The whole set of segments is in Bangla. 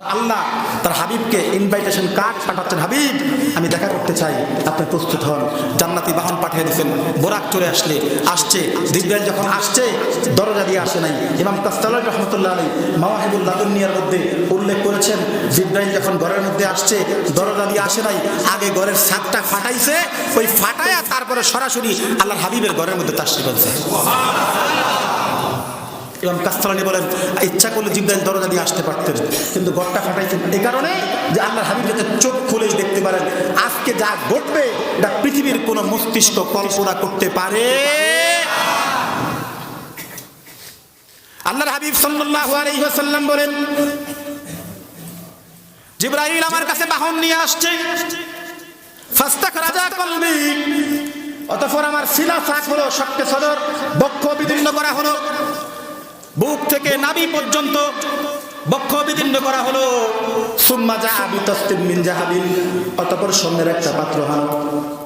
আল্লাহ তার হাবিবকে ইনভাইটেশন কার্ড পাঠাচ্ছেন, হাবিব আমি দেখা করতে চাই, আপনি প্রস্তুত হন। জান্নাতি বাহন পাঠিয়ে দিয়েছেন। বোরাক চলে আসছে জিবরাইল যখন আসছে দরজা দিয়ে আসে নাই। ইমাম কাস্তালানী রহমতুল্লাহ আলাইহি মাওয়াহিবুল লাদুনিয়ার মধ্যে উল্লেখ করেছেন, জিবরাইল যখন ঘরের মধ্যে আসছে দরজা দিয়ে আসে নাই, আগে ঘরের ছাদটা ফাটাইছে, ওই ফাটায়া তারপরে সরাসরি আল্লাহর হাবিবের ঘরের মধ্যে তাশরীফ আনছে। ইমাম কাস্তালানী বলেন, ইচ্ছা করলে জিবরাইল দরজা দিয়ে আসতে পারতেন, কিন্তু ঘরটা ফাটাইছেন এই কারণে যে আল্লাহর হাবিব যাতে চোখ খুলেই দেখতে পারেন আজকে যা ঘটবে এটা পৃথিবীর কোনো মস্তিষ্ক কল্পনা করতে পারে। আল্লাহর হাবিব সাল্লাল্লাহু আলাইহি ওয়াসাল্লাম বলেন, জিবরাইল আমার কাছে বাহন নিয়ে আসছে, ফাস্তাখরাজা কলবি, অতঃপর আমার সিনা ফাঁক হলো, শক্ত সদর বক্ষ বিদীর্ণ করা হলো, বুক থেকে নাভি পর্যন্ত বক্ষ বিদীর্ণ করা হলো। সুম্মা জাআ বিতাসতিম মিন জাহাবিন, অতঃপর স্বর্ণের একটা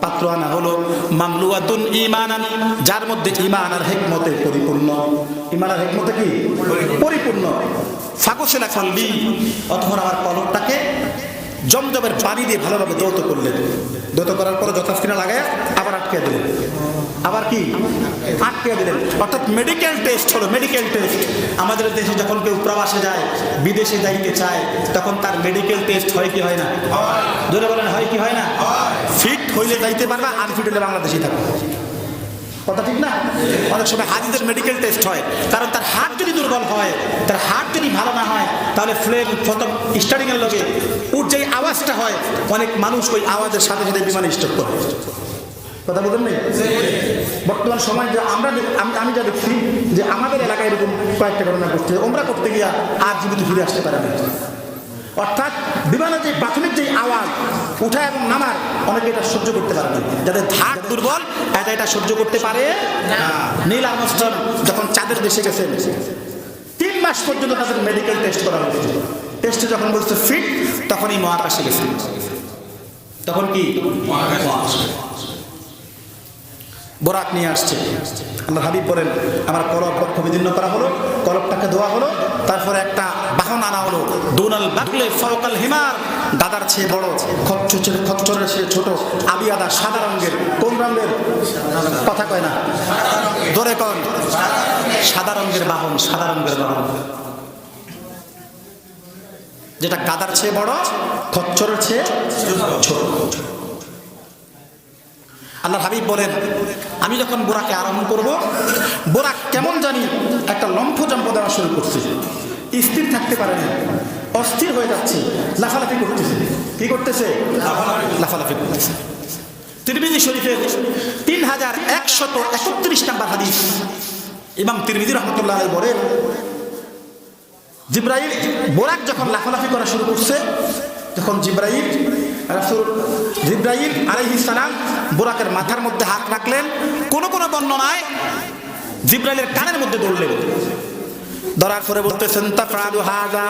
পাত্র আনা হলো, মামলুয়াতুন ঈমানান, যার মধ্যে ঈমান আর হিকমতে পরিপূর্ণ। ঈমান আর হিকমতে কি পরিপূর্ণ। ফাকুসিলা কলবি, অতঃপর আমার কলবটাকে জমজমের পানি দিয়ে ভালোভাবে দৌত করলেন। দৌত করার পরে যথাস্থানে লাগায় আবার আটকে দিলেন, আবার কি আটকে দিলেন। অর্থাৎ মেডিকেল টেস্ট হলো, মেডিকেল টেস্ট। আমাদের দেশে যখন কেউ প্রবাসে যায়, বিদেশে যাইতে চায়, তখন তার মেডিকেল টেস্ট হয় কি হয় না? জোরে বলেন, হয় কি হয় না? ফিট হইলে যাইতে পারবা, আনফিট হইলে বাংলাদেশেই থাকবে। কথা ঠিক না? অনেক সময় হাজিদের মেডিকেল টেস্ট হয়, কারণ তার হার্ট যদি দুর্বল হয়, তার হার্ট যদি ভালো না হয়, তাহলে ফ্লেম প্রথম স্টার্টিং এর লগে ওর যে আওয়াজটা হয়, অনেক মানুষ ওই আওয়াজের সাথে সাথে বিমানে স্ট্রোক করে। কথা বলেন নেই? বর্তমান সময় যে আমি যা দেখছি যে আমাদের এলাকায় এরকম কয়েকটা ঘটনা ঘটছে, ওমরা করতে গিয়া আর জীবিত ফিরে আসতে পারে না। অর্থাৎ বিমানের যে প্রাথমিক যে আওয়াজ উঠা এবং নামার, অনেকে এটা সহ্য করতে পারে না। যাদের ধার দুর্বল এটা সহ্য করতে পারে না। নীল আর্মস্ট্রং যখন চাঁদের দেশে গেছেন, 3 মাস পর্যন্ত তাদের মেডিকেল টেস্ট করা হয়েছে। টেস্টে যখন বলছে ফিট, তখনই মহাকাশে গেছে। তখন কি বোরাক নিয়ে আসছে। আল্লাহর হাবিব বলেন, আমার কলব বক্ষ বিদীর্ণ করা হলো, কলবটাকে ধোয়া হলো, তারপরে একটা বাহন আনা হলো, দুনাল বাকলে ফাওকাল হিমার, গাদার চেয়ে বড়, খচ্চরের চেয়ে ছোট, আবিয়াদা সাদা রঙের। কোন রঙের? কথা কয় না, ধরে কোন? সাদা রঙের বাহন, সাদা রঙের বাহন, যেটা গাদার চেয়ে বড়, খচ্চরের চেয়ে ছোট। আল্লাহর হাবিব বলেন, আমি যখন বোরাকে আরোহণ করব, বোরাক কেমন জানি একটা লম্ফজম্প দেওয়া শুরু করছে, স্থির থাকতে পারে না, অস্থির হয়ে যাচ্ছে, লাফালাফি করতেছে। কি করতেছে? লাফালাফি করতেছে। তিরমিজি শরীফের 3131 নম্বর হাদিস, ইমাম তিরমিজি রাহমাতুল্লাহ আলাইহি বলেন, জিবরাইল বোরাক যখন লাফালাফি করা শুরু করছে, তখন জিবরাইল আলাইহিস সালাম বোরাকের মাথার মধ্যে হাত রাখলেন। কোন কোন বর্ণনায় জিবরাইলের কানের মধ্যে ধরলেন, ধরার পরে বলতেছেন, তাফআলু হাযা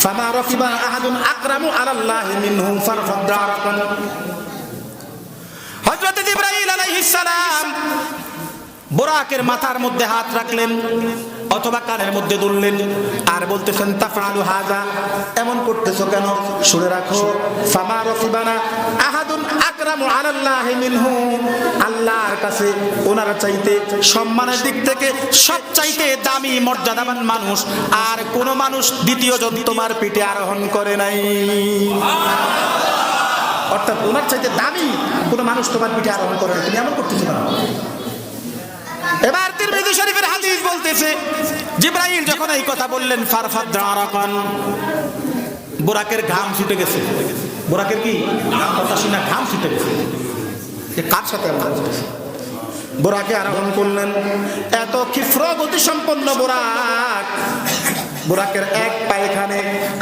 ফামা রাকিবা আহাদুন আকরামু আলাল্লাহি মিনহু ফারফাদারাকান। হযরত জিবরাইল আলাইহিস সালাম বোরাকের মাথার মধ্যে হাত রাখলেন অথবা কানের মধ্যে দুললেন, আর বলতেছেন, তাফআলু হাযা, এমন করতেছো কেন? শুনে রাখো, ফামা রাকিবানা আহাদুন আকরামু আলাল্লাহি মিনহু, আল্লাহর কাছে ওনার চাইতে সম্মানের দিক থেকে সবচাইতে দামি মর্যাদাবান মানুষ আর কোন মানুষ দ্বিতীয়জন তোমার পিঠে আরোহণ করে নাই। অর্থাৎ ওনার চাইতে দামি কোন মানুষ তোমার পিঠে আরোহণ করে নাই, তুমি এমন করতেছো কেন? এবার তিরমিজি শরীফের হাদিস বলতেছে, জিবরাইল যখন এই কথা বললেন, ফারফাদারাকান, বোরাকের ঘাম ছুটে গেছে। বোরাকের কি? কথা শুনে ঘাম ছুটে গেছে। কার সাথে আল্লাহ বলতেছে? বোরাকে আরোহণ করলেন। এত ক্ষিপ্র গতি সম্পন্ন বোরাকের এক পায়খানে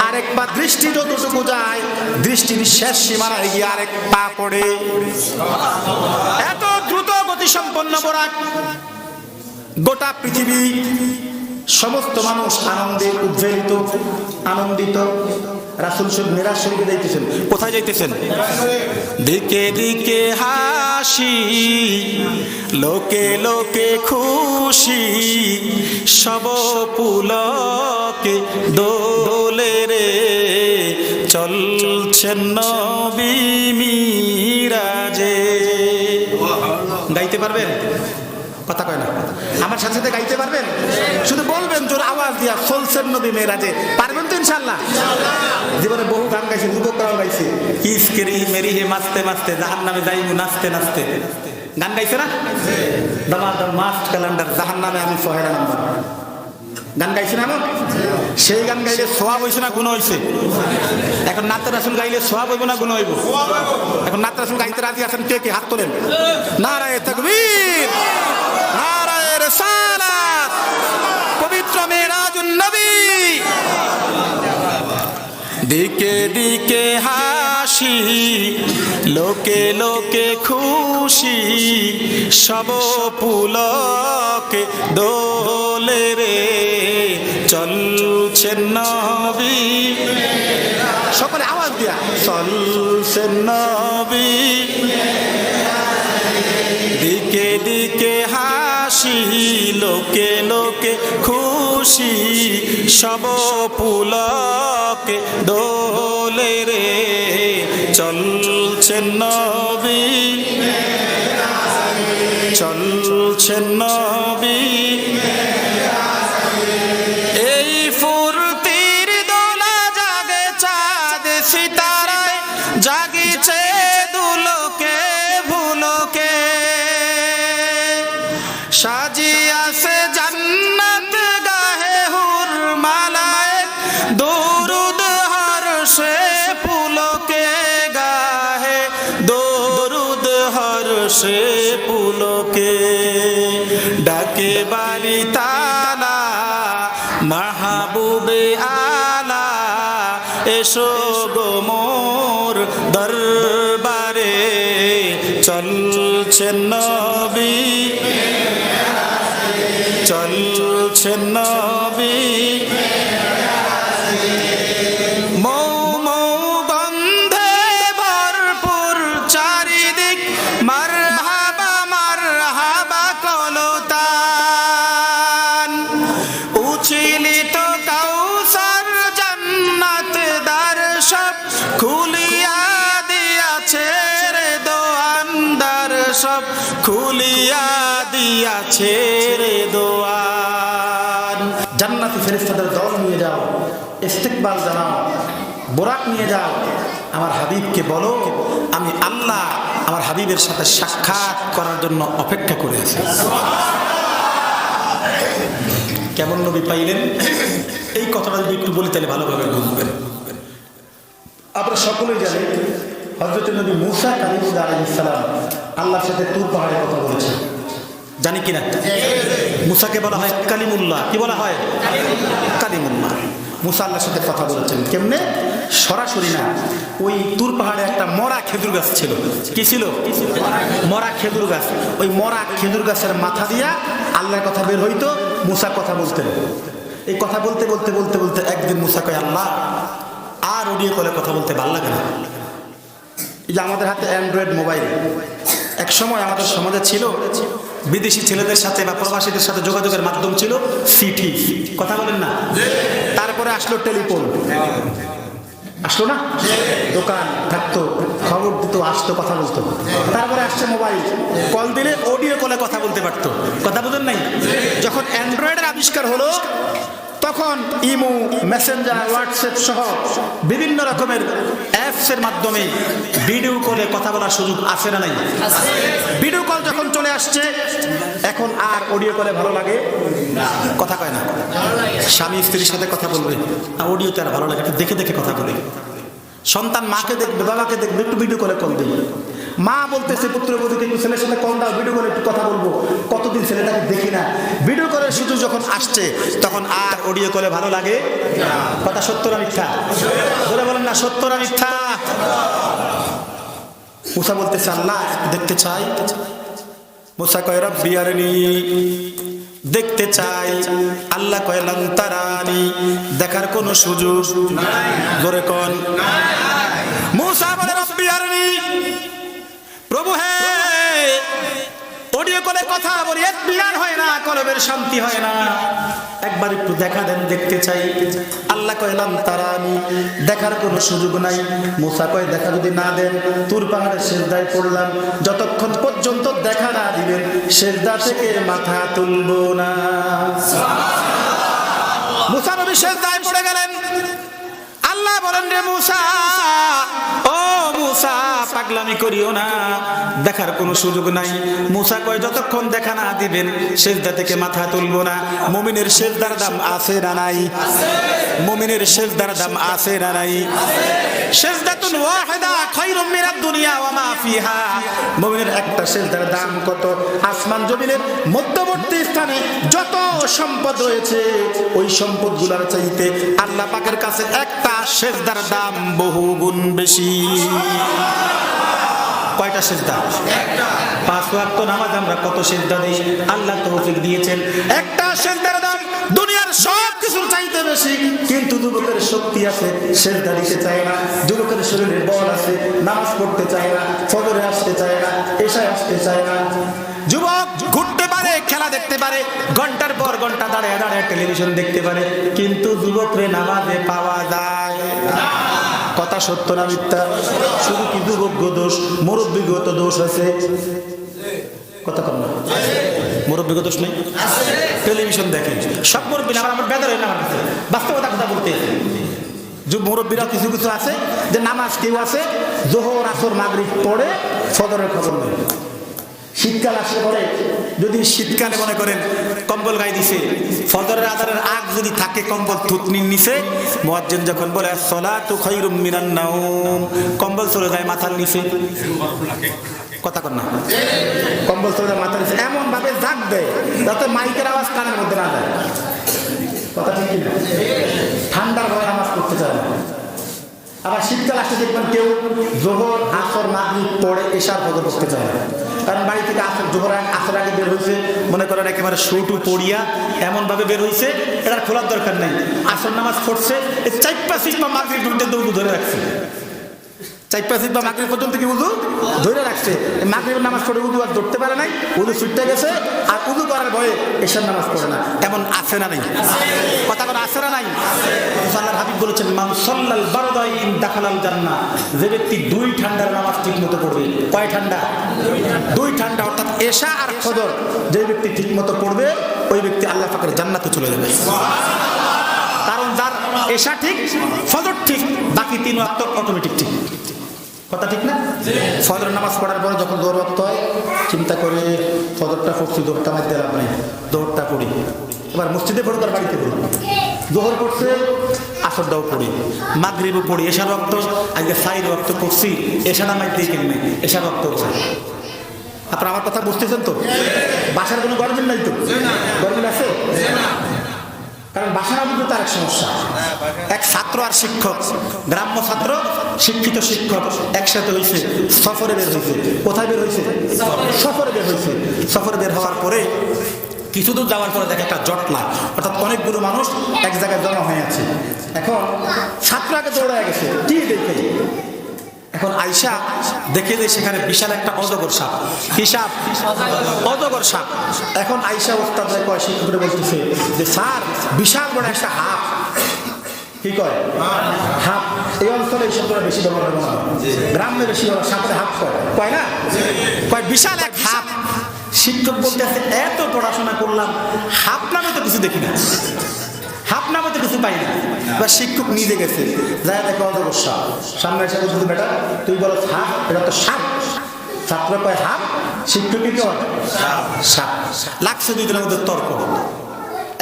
আরেক পা দৃষ্টি যতটুকু যায়, দৃষ্টির শেষ সীমানায় গিয়ে আরেক পা পড়ে। এত দ্রুত গতি সম্পন্ন বোরাক, গোটা পৃথিবী সমস্ত মানুষ আনন্দে উদ্বেলিত, আনন্দিত। রাসূল শরীফ মেরাজ শরীফে যাইতেছেন। কোথায় যাইতেছেন? দিকে দিকে হাসি, লোকে লোকে খুশি, সব পুলকে দোলে রে, চলছেন নবী মিরাজে। গাইতে পারবেন? কথা কয় না। আমার সাথে সাথে গাইতে পারবেন? শুধু বলবেন জোর আওয়াজ দিয়া, চলছেন নবী মেরাজে। পারবেন তো ইনশাআল্লাহ? জীবনে বহু গান গাইছে, যুবকরাও গাইছে, কিসকেরি মেরি হে মাস্তে মাস্তে, জাহান্নামে যাইবো নাচতে নাচতে। গান গাইছে না? দামাদার মাস্ট ক্যালেন্ডার, জাহান্নামে আমি পহেলা নাম্বার। গান গাইছে না? এমন সেই গান গাইলে সোয়াব হইছে না গুনাহ হইছে? এখন নাতে রাসূল গাইলে সোয়াব হইব না গুনাহ হইব? এখন নাতে রাসূল গাইতে রাজি আছেন কে কে? হাত তোলেন। নারায়ে তাকবীর, নারায়ে রিসালাত, পবিত্র মেরাজুন নবী। দিকে দিকে হাসি, লোকে লোকে খুশি, সব পুলকে দোলে রে, চলছেন নবী। সকলে আওয়াজ দিয়া, চলছেন নবী। দিকে দিকে হাসি, লোকে লোকে খুশি, সব পুলকে দোলে রে, চলছেন নবী, চলছেন নবী। এই ফুরতির দোলা জাগে চাঁদ সিতারায়, জাগিছে দুলোকে ভুলোকে, সাজিয়াছে জান্নাত গাহে হুর মালায়, দরুদ হর্ষে পুলকে গাহে, দরুদ হর্ষে পুলকে। ডাকে বাড়ি তালা মাহবুবে আলা, এসো গো মোর দরবারে, চলছেন নবী, চলছেন নবী। মৌ মৌ গন্ধে ভরপুর চারিদিক, মারহাবা মারহাবা কলতান, উছিলিত কাউসার জান্নাত দ্বার সব খুলিয়া দিয়াছে রে দোয়ানদার, সব খুলিয়া দিয়াছে রে দোয়ান। জান্নাতি ফেরেশতাদের দল নিয়ে যাও, ইস্তিকবাল জানাও, বোরাক নিয়ে যাও, আমার হাবিবকে বলো আমি আল্লাহ আমার হাবিবের সাথে সাক্ষাৎ করার জন্য অপেক্ষা করে আছি। কেমন নবী পাইলেন? এই কথাটা যদি একটু বলি তাহলে ভালোভাবে বুঝবেন। আমরা সকলেই জানি হযরত নবী মূসা আলাইহিস সালাম আল্লাহর সাথে তুর পাহাড়ে কথা বলেছেন, জানি কিনা? মূসাকে বলা হয় কালিমুল্লাহ। কি বলা হয়? কালিমুল্লাহ। মূসা আল্লাহর সাথে কথা বলেছেন কেমনে? সরাসরি না, ওই তুর পাহাড়ে একটা মরা খেজুর গাছ ছিল। কি ছিল? মরা খেজুর গাছ। ওই মরা খেজুর গাছের মাথা দিয়া আল্লাহর কথা বের হইতো, মূসা কথা বলতেন। এই কথা বলতে বলতে বলতে বলতে একদিন মূসা কয়, আল্লাহ আর অডিও কলে কথা বলতে ভালো লাগে না। এই যে আমাদের হাতে অ্যান্ড্রয়েড মোবাইল, এক সময় আমাদের সমাজে ছিল বিদেশি ছেলেদের সাথে বা প্রবাসীদের সাথে যোগাযোগের মাধ্যম ছিল চিঠি। কথা বলেন না? তারপরে আসলো টেলিফোন, আসলো না? দোকান থাকতো, খবর দিত, আসতো, কথা বলতো। তারপরে আসছে মোবাইল, কল দিলে অডিও কলে কথা বলতে পারতো। কথা বলেন নাই? যখন অ্যান্ড্রয়েডের আবিষ্কার হলো তখন ইমো, মেসেঞ্জার, হোয়াটসঅ্যাপ সহ বিভিন্ন রকমের অ্যাপসের মাধ্যমে ভিডিও কলে কথা বলার সুযোগ আছে না নাই? ভিডিও কল যখন চলে আসছে এখন আর অডিও কলে ভালো লাগে? কথা কয় না। স্বামী স্ত্রীর সাথে কথা বলবে, অডিওতে আর ভালো লাগে, একটু দেখে দেখে কথা বলে। সন্তান মাকে দেখবে, বাবাকে দেখবে, একটু ভিডিও কলে কল দেবে। মা বলতেছে পুত্রবধূকে একটু ছেলের সাথে কল দাও, ভিডিও করে একটু কথা বলবো, কতদিন ছেলেটাকে দেখি না। ভিডিও কলের সুযোগ যখন আসছে তখন আর অডিও কলে ভালো লাগে? কথা সত্য না মিথ্যা? বলে বলেন না, সত্য না মিথ্যা? মূসা বলতেছে আল্লাহ দেখতে চাই। মূসা কয় রব্বি আরনি দেখতে চাই। আল্লাহ কয় লান তারানি, দেখার কোনো সুযোগ নাই। জোরে কোন মুসা বলে রব্বি আরনি, প্রভু হে অডিও কলে কথা বলি এতমিনান হয় না, কলবের শান্তি হয় না, একবার একটু দেখা দেন, দেখতে চাই। আল্লাহ কয় লান তারানি, দেখার কোনো সুযোগ নাই। মুসা কয় দেখা যদি না দেন তুর পাহাড়ের সিজদায় পড়লাম, যতক্ষণ পর্যন্ত দেখা না দিবেন সিজদা থেকে মাথা তুলবো না। মুসা নবী সিজদায় পড়ে গেলেন। আল্লাহ বলেন রে মুসা, ও মুসা পাগলামি করিও না, দেখার কোনো সুযোগ নাই। মুসা কয় যতক্ষণ দেখা না দিবেন সিজদা থেকে মাথা তুলবো না। মুমিনের সিজদার দাম আছে না নাই? মুমিনের সিজদার দাম আছে না নাই? সিজদাতুন ওয়াহিদা খায়রুম মিনাদ দুনিয়া ওয়া মা ফিহা। মুমিনের একটা সিজদার দাম কত? আসমান জমিনের মধ্যবর্তী স্থানে যত সম্পদ রয়েছে ওই সম্পদগুলোর চাইতে আল্লাহ পাকের কাছে একটা সিজদার দাম বহু গুণ বেশি। কয়টা সিজদা? একটা। 5 ওয়াক্ত নামাজ আমরা কত সিজদা দিই? আল্লাহ তৌফিক দিয়েছেন, একটা সিজদার দাম দুনিয়ার সব কিছুর চাইতে বেশি। কিন্তু যুবকের শক্তি আছে, সিজদা দিতে চায় না। যুবকের শরীরে বল আছে, নামাজ পড়তে চায় না, ফজরে আসতে চায় না, এশায় আসতে চায় না। যুবক ঘুরতে পারে, খেলা দেখতে পারে, ঘন্টার পর ঘন্টা দাঁড়িয়ে দাঁড়িয়ে টেলিভিশন দেখতে পারে, কিন্তু যুবকরে নামাজে পাওয়া যায় না। কথা সত্য না মিথ্যা? শুধু কি যুবক দোষ, মুরব্বিগত দোষ আছে? কথা কম না, মুরব্বিগত দোষ নেই? টেলিভিশন দেখেন সব মুরব্বী, আমার বেদার হয় না, আমার কাছে বাস্তবতা কথা বলতে। মুরব্বীরা কিছু কিছু আছে যে নামাজ কেউ আছে জোহর আসর মাগরিব পড়ে ফজরের খবর নেই। শীতকাল আসলে পরে যদি শীতকালে মনে করেন কম্বল গায়ে দিছে, ফজরের আযানের আগ যদি থাকে কম্বল থুতনির নিচে, মুয়াজ্জিন যখন বলে আসসালাতু খায়রুম মিনান নাওম, কম্বল চলে যায় মাথার নিচে। কথা কর না, কম্বল চলে যায় মাথার নিচে, এমন ভাবে জাগ দেয় যাতে মাইকের আওয়াজ কানের মধ্যে না যায়। কথা ঠিক না? ঠান্ডার ভয়ে নামাজ পড়তে চায় না। আবার শীতকাল আসলে দেখবেন কেউ জোহর আসর মাগরিব পড়ে এশার ফজর পড়তে চায় না, কারণ বাড়ি থেকে আসর জোহর আসর আগে বের হয়েছে, মনে করেন একেবারে শুটু পড়িয়া এমন ভাবে বের হয়েছে এটার খোলার দরকার নাই। আসর নামাজ পড়ছে, এই 4-5 বা মাগরিব পর্যন্ত উযু ধরে রাখছে, 4-5 বা মাগরিব পর্যন্ত কি উযু ধরে রাখছে। মাগরিবের নামাজ পড়ে উযু আর ধরতে পারে নাই, উযু ছুটতে গেছে, আর উযু করার ভয়ে এশার নামাজ পড়ে না। এমন আছে না নাই? কথা বলা আছে না নাই? আল্লাহর হাবিব বলেছেন মান সাল্লাল বারদাইন দাখালাল জান্নাহ, যে ব্যক্তি 2 ঠান্ডার নামাজ ঠিকমতো পড়বে। কয় ঠান্ডা? 2 ঠান্ডা, অর্থাৎ এশা আর ফজর যে ব্যক্তি ঠিকমতো পড়বে ওই ব্যক্তি আল্লাহ পাকের জান্নাতে চলে যাবে। কারণ যার এশা ঠিক, ফজর ঠিক, বাকি 3 ওয়াক্ত অটোমেটিক ঠিক। কথা ঠিক না? ফজরের নামাজ পড়ার পরে যখন দৌড় ওয়াক্ত হয় চিন্তা করে ফজরটা পড়ছি, দৌড়টা মারতে লাভ নেই, দৌড়টা পড়ি। এবার মসজিদে পড়ুক আর বাড়িতে পড়ুক, জোহর পড়ছে আসরটাও পড়ি, মাগরিবও পড়ি, এশার ওয়াক্ত আজকে 4 ওয়াক্ত পড়ছি, এশা নামাইতেই কেমনে, এশার ওয়াক্ত হচ্ছে। আপনারা আমার কথা বুঝতেছেন তো? বাসার কোনো গরমিল নাই তো? গরমিল আছে? কারণ বাসার মধ্যে তার এক সমস্যা। এক ছাত্র আর শিক্ষক, গ্রাম্য ছাত্র শিক্ষিত শিক্ষক একসাথে হয়েছে, সফরে বের হয়েছে। কোথায় বের হয়েছে? সফরে বের হয়েছে। সফরে বের হওয়ার পরে কিছু দূর যাওয়ার পরে দেখে একটা জটলা, অর্থাৎ অনেকগুলো মানুষ এক জায়গায় জমা হয়ে আছে। এখন ছাত্র আগে দৌড়ায় গেছে, কি দেখে? এখন আয়সা দেখে যে সেখানে বিশাল একটা অজগর সাপ। কি সাপ? অজগর সাপ। এখন আয়সা ওস্তাদ কয়, শিক্ষকরা বলতেছে যে স্যার বিশাল বড় একটা হাঁপ। কি কয়? হাঁপ। এই অঞ্চলে এই শব্দটা বেশি ব্যবহার হয়, গ্রামে বেশি বলা, সাপে হাঁপ কয়, কয় না? কয় বিশাল এক হাঁপ। শিক্ষক বলতেছে এত পড়াশোনা করলাম, হাঁপ নামে তো কিছু দেখি না, হাঁপ নামে তো কিছু পাই না। বা শিক্ষক নিজে গেছে, যায় দেখো অজগর সাপ। সামনে এসে বলতে বেটা তুই বলো হাঁপ, এটা তো সাপ। ছাত্র কয় হাঁপ, শিক্ষক কি কয় সাপ। লাগছে 2 দিনের মধ্যে তর্ক।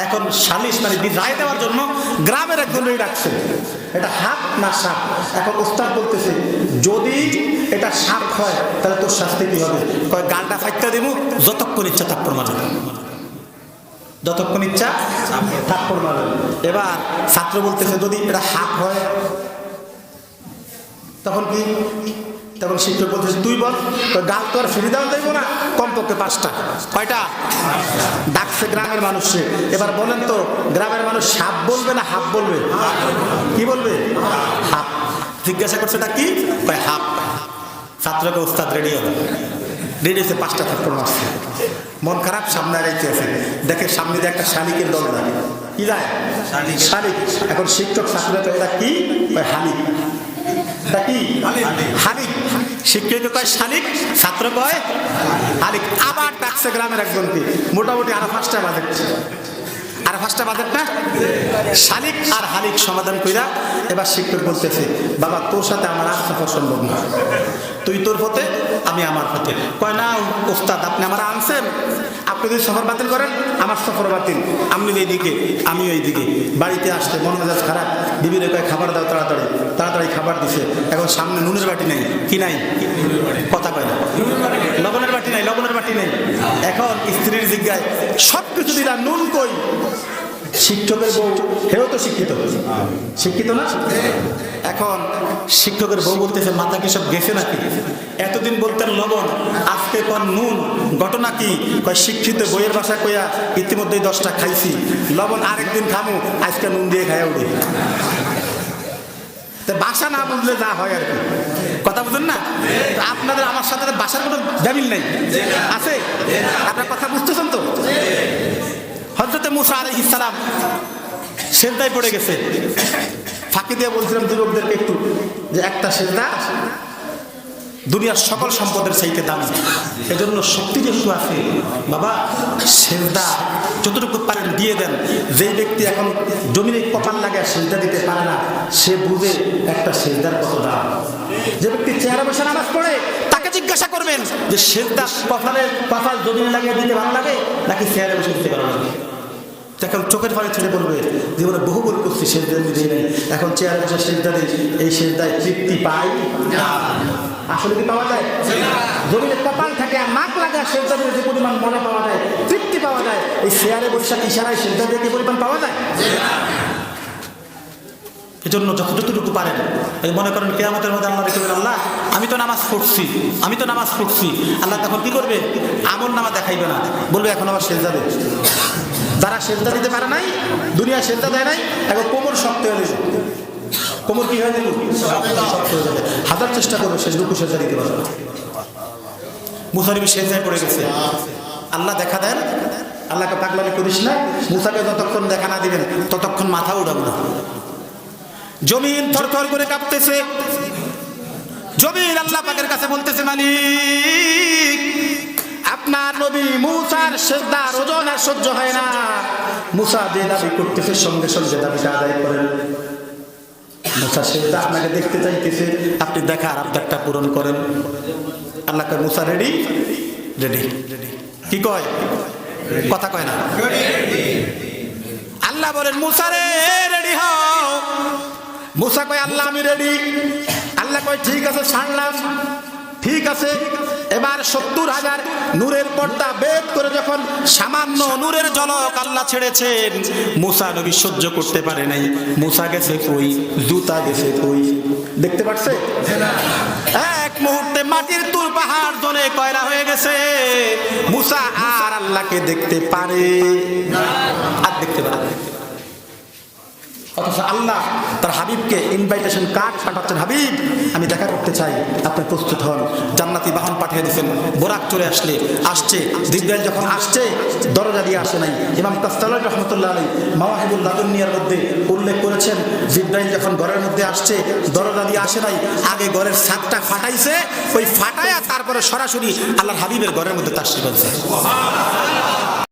এখন সালিশ মানে রায় দেওয়ার জন্য গ্রামের একজনই ডাকছে, এটা হাঁপ না সাপ। এখন ওস্তাদ বলতেছে যদি এটা সাপ হয় তাহলে তোর শাস্তি কি হবে? কয় গালটা ফাইটটা দিব, যতক্ষণ ইচ্ছা থাপ্পড় মারবে, যতক্ষণ ইচ্ছা থাপ্পড় মারবে। এবার ছাত্র বলতেছে যদি এটা হাঁপ হয় তখন কি? তখন শিক্ষক বলতেছে তুই বল, গাল তো আর ফিরে দেওয়া যাইব না, কমপক্ষে 5টা। কয়টা? ডাকছে গ্রামের মানুষে। এবার বলেন তো গ্রামের মানুষ সাপ বলবে না হাফ বলবে? কি বলবে? হাফ। জিজ্ঞাসা করছে এটা কি? হাফ। ছাত্রকে ওস্তাদ রেডি হবে, রেডি হয়েছে, 5টা থাপ্পড় মারছে। মন খারাপ, সামনে আগাইতে আছে, দেখে সামনে দিয়ে একটা শালিকের দল যায়। কি যায়? শালিক। এখন শিক্ষক ছাত্ররা তো এরা কি হালিক, এটা কি হালিক। শিক্ষক কয় শালিক, ছাত্র কয় হালিক। আবার ডাকছে গ্রামের একজনকে, মোটামুটি আরো 5টা বাজেট, আর 5টা বাজেট না, শালিক আর হালিক সমাধান কইরা এবার শিক্ষক বলতেছে বাবা তোর সাথে আমার আর সফর সম্ভব না, তুই তোর পথে আমি আমার পথে। কয় না ওস্তাদ আপনি আমার আনছেন, আপনি যদি সফর বাতিল করেন আমার সফর বাতিল, আপনি এইদিকে আমি ওইদিকে। বাড়িতে আসতে মন মেজাজ খারাপ, বিবির কয় খাবার দাও তাড়াতাড়ি, তাড়াতাড়ি খাবার দিছে। এখন সামনে নুনের বাটি নেই, কি নাই? কথা কয় না, লবণের বাটি নাই, লবণের বাটি নেই। এখন স্ত্রীর জিজ্ঞায় সব কিছু দিলা, নুন কই? শিক্ষকের বউ, হেও তো শিক্ষিত, শিক্ষিত না? এখন শিক্ষকের বউ বলতেছে মাথা কি সব গেছে নাকি? এতদিন বলতেন লবণ, আজকে কোন নুন, ঘটনা কি? কয় শিক্ষিত বইয়ের বাসা কইয়া ইতিমধ্যেই 10টা খাইছি, লবণ আরেকদিন খামু, আজকে নুন দিয়ে খাইয়া উঠি। বাসা না বুঝলে যা হয় আর কি, কথা বুঝেন না? আপনাদের আমার সাথে বাসার কোনো দাবিল নেই, আছে? আপনার কথা বুঝতেছেন তো? হযরতে মুসা আলাইহিস সালাম সিজদায় পড়ে গেছে। ফাঁকি দিয়ে বলছিলাম যুবকদেরকে একটু, যে একটা সিজদা দুনিয়ার সকল সম্পদের চাইতে দামি। এজন্য শক্তি যেহেতু আছে বাবা, সিজদা যতটুকু পারেন দিয়ে দেন। যেই ব্যক্তি এখন জমিনে কপাল লাগে সিজদা দিতে পারে না, সে বুঝে একটা সিজদার কত দাম। যে ব্যক্তি চেহারা বসে নামাজ পড়ে তাকে জিজ্ঞাসা করবেন যে সিজদা কপাল জমিনে লাগিয়ে দিতে ভালো লাগে নাকি চেহারা বসে দিতে ভালো লাগে? এখন চোখের পানি ছেড়ে বলবে জীবনে বহু বল করছি সেজদা দিই নাই, এখন চেয়ারে বসে সেজদা দিই, এই সেজদায় তৃপ্তি পাই না। আসলে কি পাওয়া যায়? জমিনে কপাল থাকে আর নাক লাগা সেজদা দিয়ে যে পরিমাণ মনে পাওয়া যায়, তৃপ্তি পাওয়া যায়, এই চেয়ারে বসে ইশারায় সেজদা দিয়ে কি পরিমাণ পাওয়া যায়? এজন্য যতটুকু পারেন, এই মনে করেন কিয়ামতের মধ্যে আল্লাহ দেখবেন আল্লাহ আমি তো নামাজ পড়ছি, আমি তো নামাজ পড়ছি, আল্লাহ তখন কি করবে? আমল নামা দেখাইবে না, বলবে এখন আবার সেজদা দে। যারা সেজদা দিতে পারে নাই, দুনিয়া সেজদা দেয় নাই, এখন কোমর শক্ত হয়ে যাবে। কোমর কি হয়ে যাবে? শক্ত হয়ে যাবে। হাজার চেষ্টা করবে সেজদুকু সেজদা দিতে পারবে না। মুসা নবী সেজদায় পড়ে গেছে, আল্লাহ দেখা দেন, আল্লাহকে পাগলামি করিস না, মুসাকে যতক্ষণ দেখা না দিবেন ততক্ষণ মাথা উঠাবো না। জমিন থরথর করে কাঁপতেছে, জমিন আল্লাহ পাকের কাছে বলতেছে মালিক আপনার নবী মুসার সিজদার ওজন আর সহ্য হয় না। মুসা যে দাবি করতেছে সঙ্গে সঙ্গে দাবিটা আদায় করেন। মুসা সিজদা আপনাকে দেখতে চাইতেছে, আপনি দেখার আবদারটা পূরণ করেন। আল্লাহ কয় মুসা রেডি? রেডি। কি কয়? কথা কয় না। আল্লাহ বলেন মুসা রে রেডি হও। মুসা কয় আল্লাহ আমি রেডি। আল্লাহ কয় ঠিক আছে ছাড়লাম, ঠিক আছে। এবার 70,000 নূরের পর্দা বেদ করে যখন সামান্য নূরের ঝলক আল্লাহ ছেড়েছেন, মুসা নবী সহ্য করতে পারে নাই। মুসা গেছে কই, জুতা গেছে কই, দেখতে পাচ্ছে? এক মুহূর্তে মাটির তুল পাহাড় জ্বলে কয়লা হয়ে গেছে। মুসা আর আল্লাহকে দেখতে পারে আর দেখতে পারে। অথচ আল্লাহ তার হাবিবকে ইনভাইটেশন কার্ড পাঠাচ্ছেন, হাবিব আমি দেখা করতে চাই, আপনি প্রস্তুত হন। জান্নাতি বাহন পাঠিয়ে দিয়েছেন, বোরাক চলে আসছে। জিবরাইল যখন আসছে দরজা দিয়ে আসে নাই। ইমাম কাস্তালানী রহমতুল্লাহ আলাইহি মাওয়াহিবুল লাদুনিয়ার মধ্যে উল্লেখ করেছেন, জিবরাইল যখন ঘরের মধ্যে আসছে দরজা দিয়ে আসে নাই, আগে ঘরের ছাদটা ফাটাইছে, ওই ফাটায়া তারপরে সরাসরি আল্লাহর হাবিবের ঘরের মধ্যে তাশরীফ আনছে।